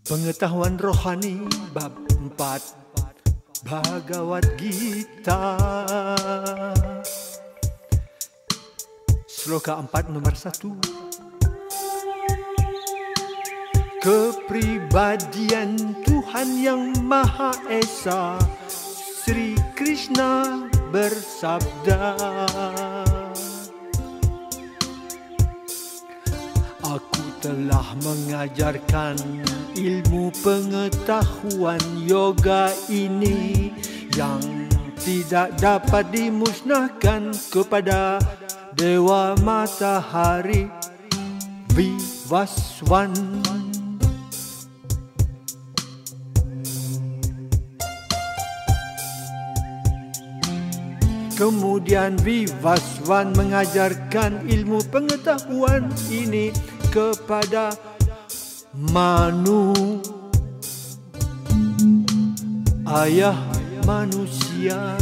Pengetahuan rohani bab 4 Bhagavad Gita. Sloka 4 nomor 1. Kepribadian Tuhan yang Maha Esa, Sri Krishna bersabda, aku telah mengajarkan ilmu pengetahuan yoga ini yang tidak dapat dimusnahkan kepada Dewa Matahari Vivaswan. Kemudian Vivaswan mengajarkan ilmu pengetahuan ini kepada Manu, ayah manusia.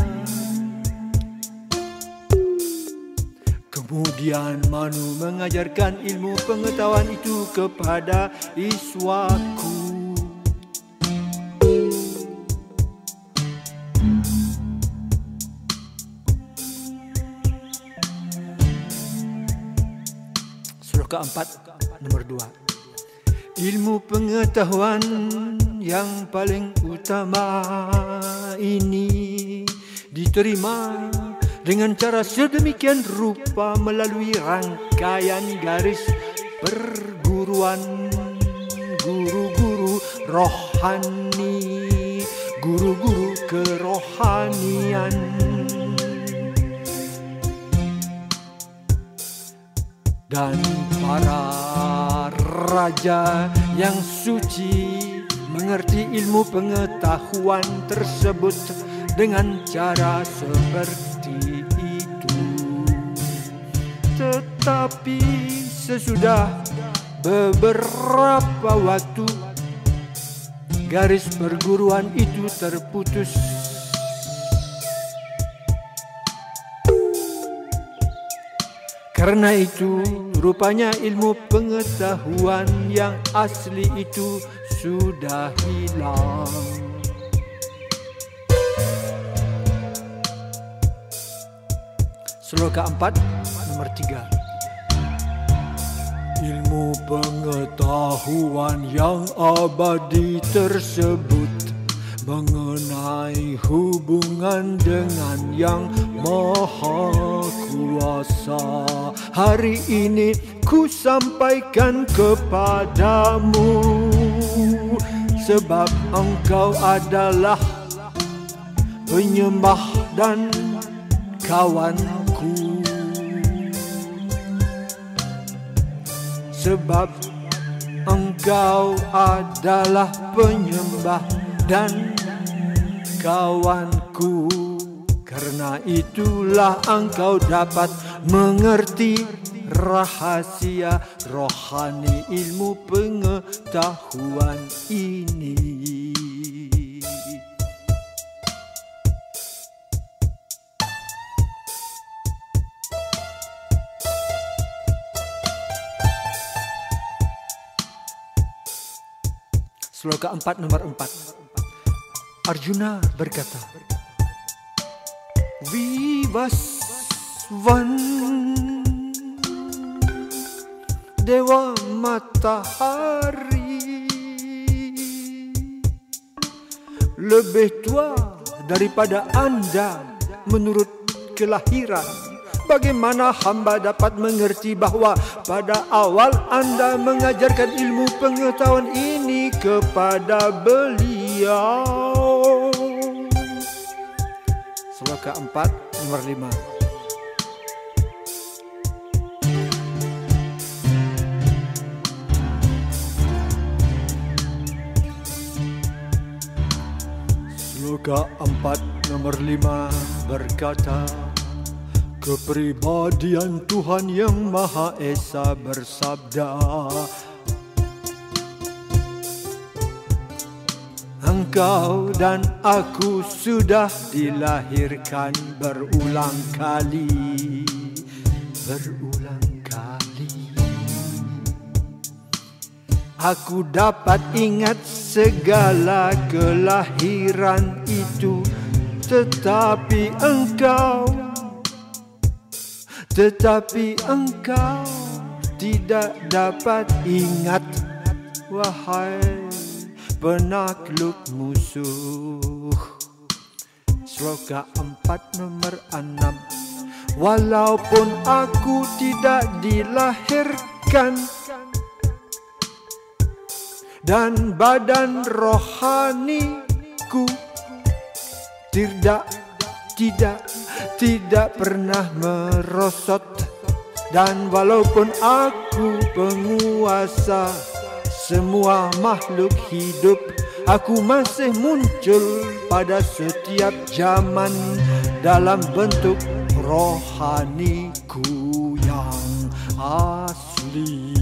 Kemudian Manu mengajarkan ilmu pengetahuan itu kepada Iswaku. Sloka 4 nomor 2. Ilmu pengetahuan yang paling utama ini diterima dengan cara sedemikian rupa melalui rangkaian garis perguruan guru-guru rohani, guru-guru kerohanian. Dan para raja yang suci mengerti ilmu pengetahuan tersebut dengan cara seperti itu. Tetapi sesudah beberapa waktu garis perguruan itu terputus. Karena itu, rupanya ilmu pengetahuan yang asli itu sudah hilang. Sloka 4 nomor 3. Ilmu pengetahuan yang abadi tersebut mengenai hubungan dengan Yang Maha Kuasa hari ini ku sampaikan kepadamu, sebab engkau adalah penyembah dan kawanku. Sebab engkau adalah penyembah dan kawanku, karena itulah engkau dapat mengerti rahasia rohani ilmu pengetahuan ini. Sloka 4 nomor 4. Arjuna berkata, Vivaswan, Dewa Matahari, lebih tua daripada Anda menurut kelahiran. Bagaimana hamba dapat mengerti bahwa pada awal Anda mengajarkan ilmu pengetahuan ini kepada beliau? Sloka 4 nomor 5. Sloka 4 nomor 5 berkata, kepribadian Tuhan yang Maha Esa bersabda, engkau dan aku sudah dilahirkan berulang kali. Aku dapat ingat segala kelahiran itu, tetapi engkau tidak dapat ingat, wahai penakluk musuh. Sloka 4 nomor 6. Walaupun aku tidak dilahirkan dan badan rohaniku tidak pernah merosot, dan walaupun aku penguasa semua makhluk hidup, aku masih muncul pada setiap zaman dalam bentuk rohaniku yang asli.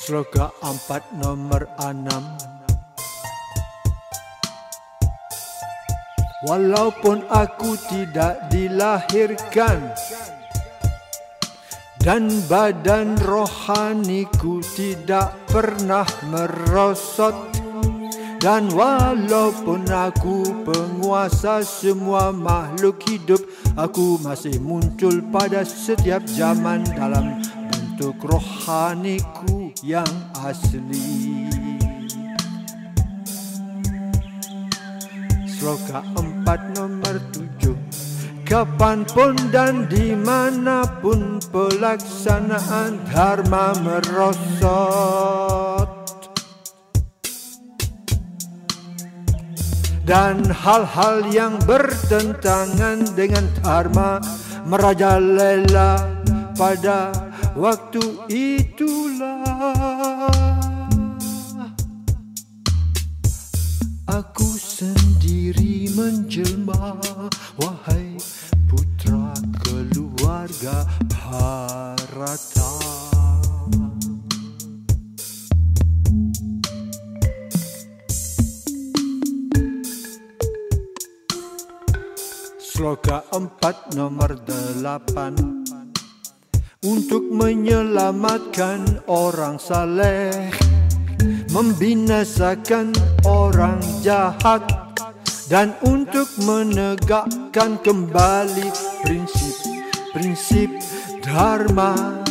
Sloka 4 nomor 6. Walaupun aku tidak dilahirkan dan badan rohaniku tidak pernah merosot, dan walaupun aku penguasa semua makhluk hidup, aku masih muncul pada setiap zaman dalam bentuk rohaniku yang asli. Sloka 4 nomor 7. Kapanpun dan dimanapun pelaksanaan dharma merosot, dan hal-hal yang bertentangan dengan dharma merajalela pada waktu itulah aku sendiri menjelma, wahai putra keluarga Bharata. Sloka 4 nomor 8. Untuk menyelamatkan orang saleh, membinasakan orang jahat, dan untuk menegakkan kembali prinsip-prinsip dharma,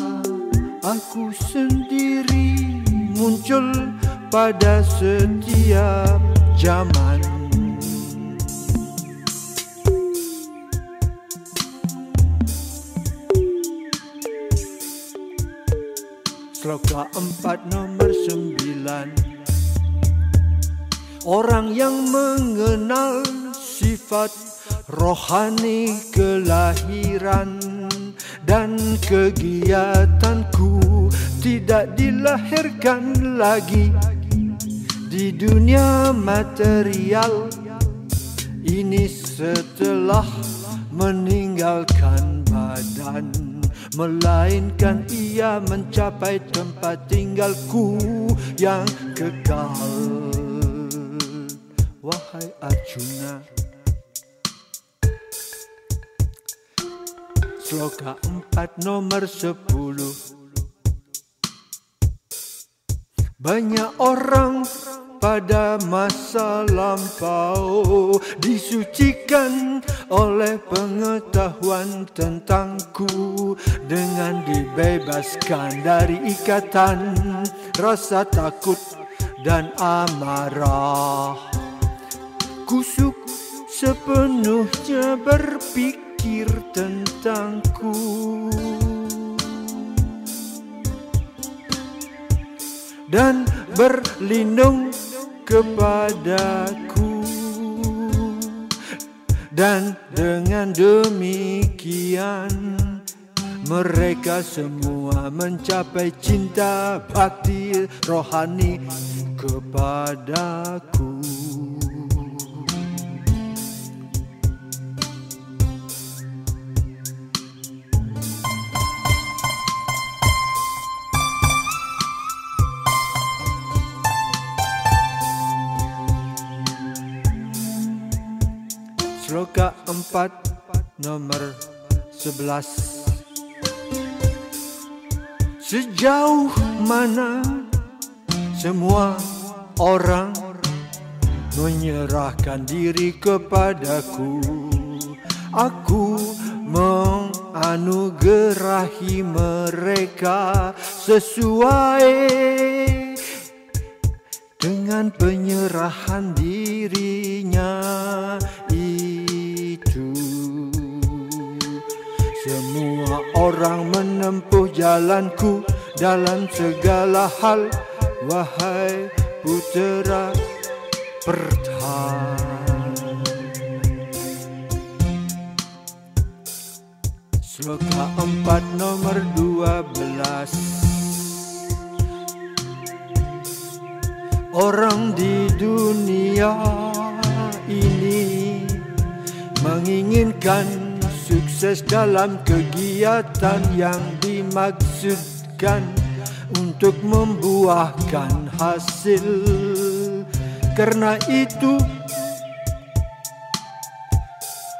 aku sendiri muncul pada setiap zaman. Sloka 4 nomor 9. Orang yang mengenal sifat rohani kelahiran dan kegiatanku tidak dilahirkan lagi di dunia material ini setelah meninggalkan badan, melainkan ia mencapai tempat tinggalku yang kekal. Wahai Arjuna. Sloka 4 nomor 10. Banyak orang pada masa lampau disucikan oleh pengetahuan tentangku dengan dibebaskan dari ikatan rasa takut dan amarah. Kusuk sepenuhnya berpikir tentangku, dan berlindung kepadaku Dan dengan demikian mereka semua mencapai cinta bakti rohani kepadaku. Sloka 4 nomor 11. Sejauh mana semua orang menyerahkan diri kepadaku, aku menganugerahi mereka sesuai dengan penyerahan dirinya itu. Semua orang menempuh jalanku dalam segala hal, wahai putera perthan. Sloka 4 nomor 12. Orang di dunia ini menginginkan sukses dalam kegiatan yang dimaksudkan untuk membuahkan hasil. Karena itu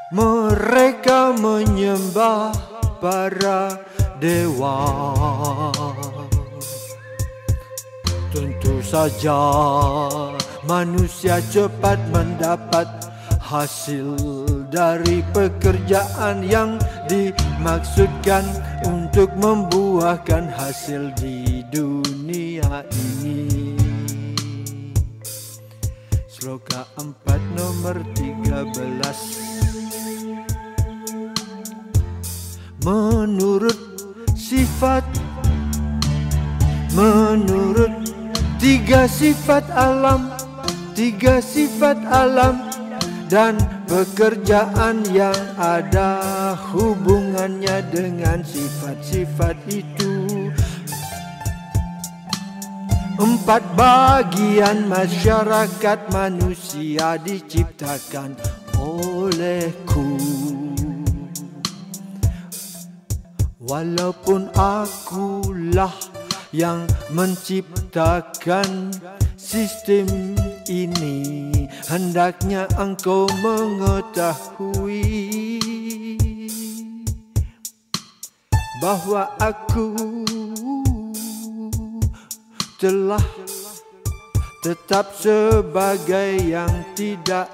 mereka menyembah para dewa. Tentu saja manusia cepat mendapat hasil dari pekerjaan yang dimaksudkan untuk membuahkan hasil di dunia ini. Sloka 4 nomor 13. Menurut tiga sifat alam dan pekerjaan yang ada hubungannya dengan sifat-sifat itu. 4 bagian masyarakat manusia diciptakan olehku. Walaupun akulah yang menciptakan sistem ini, hendaknya engkau mengetahui bahwa aku telah tetap sebagai yang tidak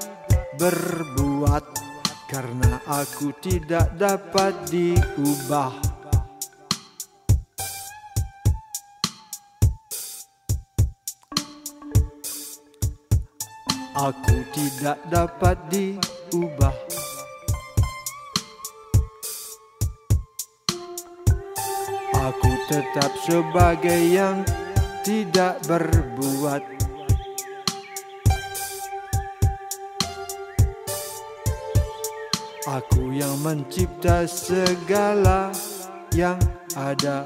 berbuat, karena aku tidak dapat diubah. Aku tidak dapat diubah. Aku tetap sebagai yang tidak berbuat. Aku yang mencipta segala yang ada.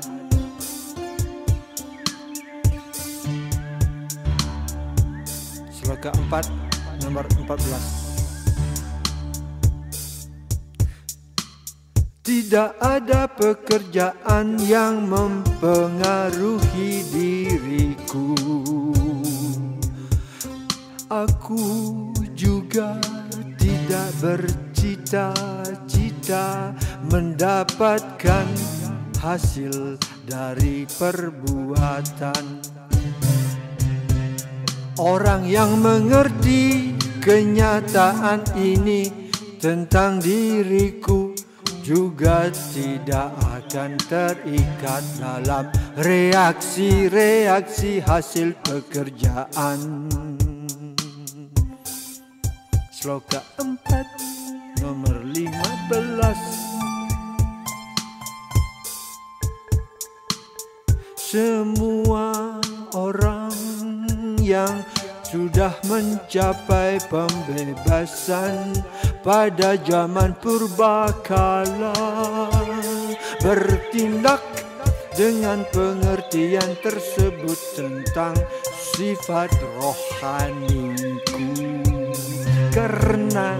Sloka 4 nomor 14. Tidak ada pekerjaan yang mempengaruhi diriku. Aku juga tidak bercita-cita mendapatkan hasil dari perbuatan. Orang yang mengerti kenyataan ini tentang diriku juga tidak akan terikat dalam reaksi-reaksi hasil pekerjaan. Sloka 4 nomor 15. Semua orang yang sudah mencapai pembebasan pada zaman purbakala, bertindak dengan pengertian tersebut tentang sifat rohaniku. Karena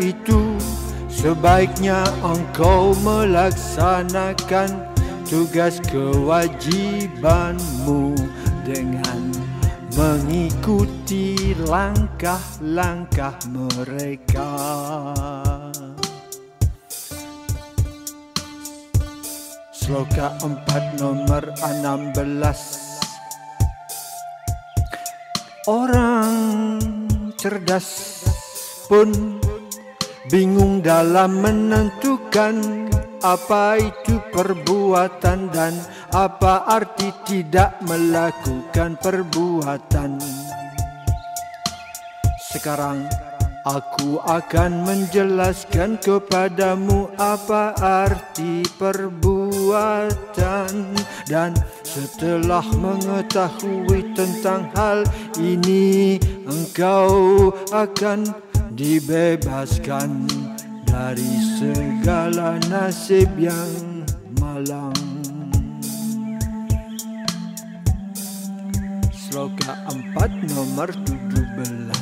itu sebaiknya engkau melaksanakan tugas kewajibanmu dengan mengikuti langkah-langkah mereka. Sloka 4 nomor 16. Orang cerdas pun bingung dalam menentukan apa itu perbuatan dan apa arti tidak melakukan perbuatan. Sekarang aku akan menjelaskan kepadamu apa arti perbuatan, dan setelah mengetahui tentang hal ini, engkau akan dibebaskan dari segala nasib yang malang. Sloka 4 nomor 17.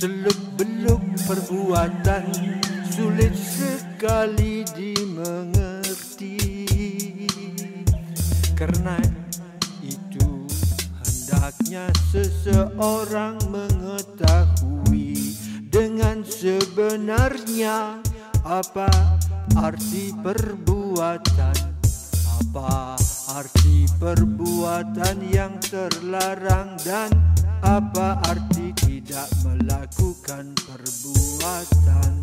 Seluk-beluk perbuatan sulit sekali dimengerti. Karena itu hendaknya seseorang mengetahui dengan sebenarnya apa arti perbuatan, apa arti perbuatan yang terlarang, dan apa arti tidak melakukan perbuatan.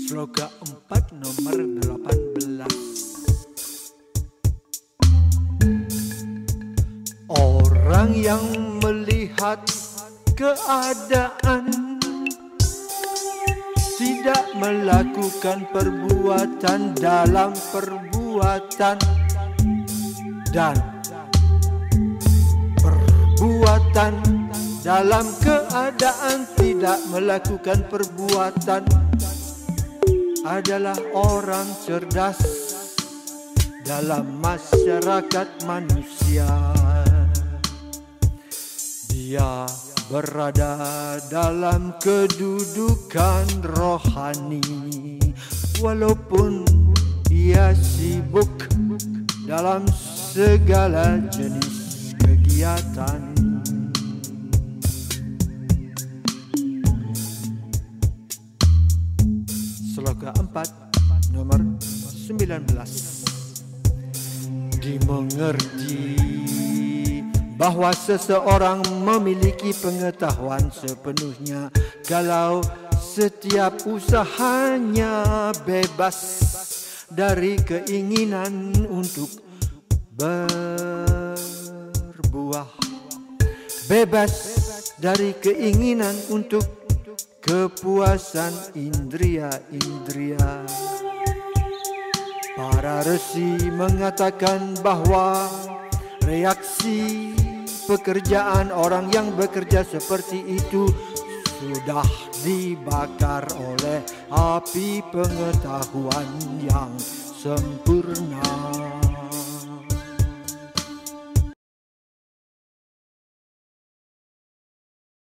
Sloka 4 nomor 18. Orang yang melihat keadaan tidak melakukan perbuatan dalam perbuatan, dan perbuatan dalam keadaan tidak melakukan perbuatan adalah orang cerdas dalam masyarakat manusia. Dia berada dalam kedudukan rohani, walaupun ia sibuk dalam segala jenis kegiatan. Sloka 4 nomor 19. Dimengerti bahwa seseorang memiliki pengetahuan sepenuhnya kalau setiap usahanya bebas dari keinginan untuk berbuah, bebas dari keinginan untuk kepuasan indria-indria. Para resi mengatakan bahwa reaksi pekerjaan orang yang bekerja seperti itu sudah dibakar oleh api pengetahuan yang sempurna.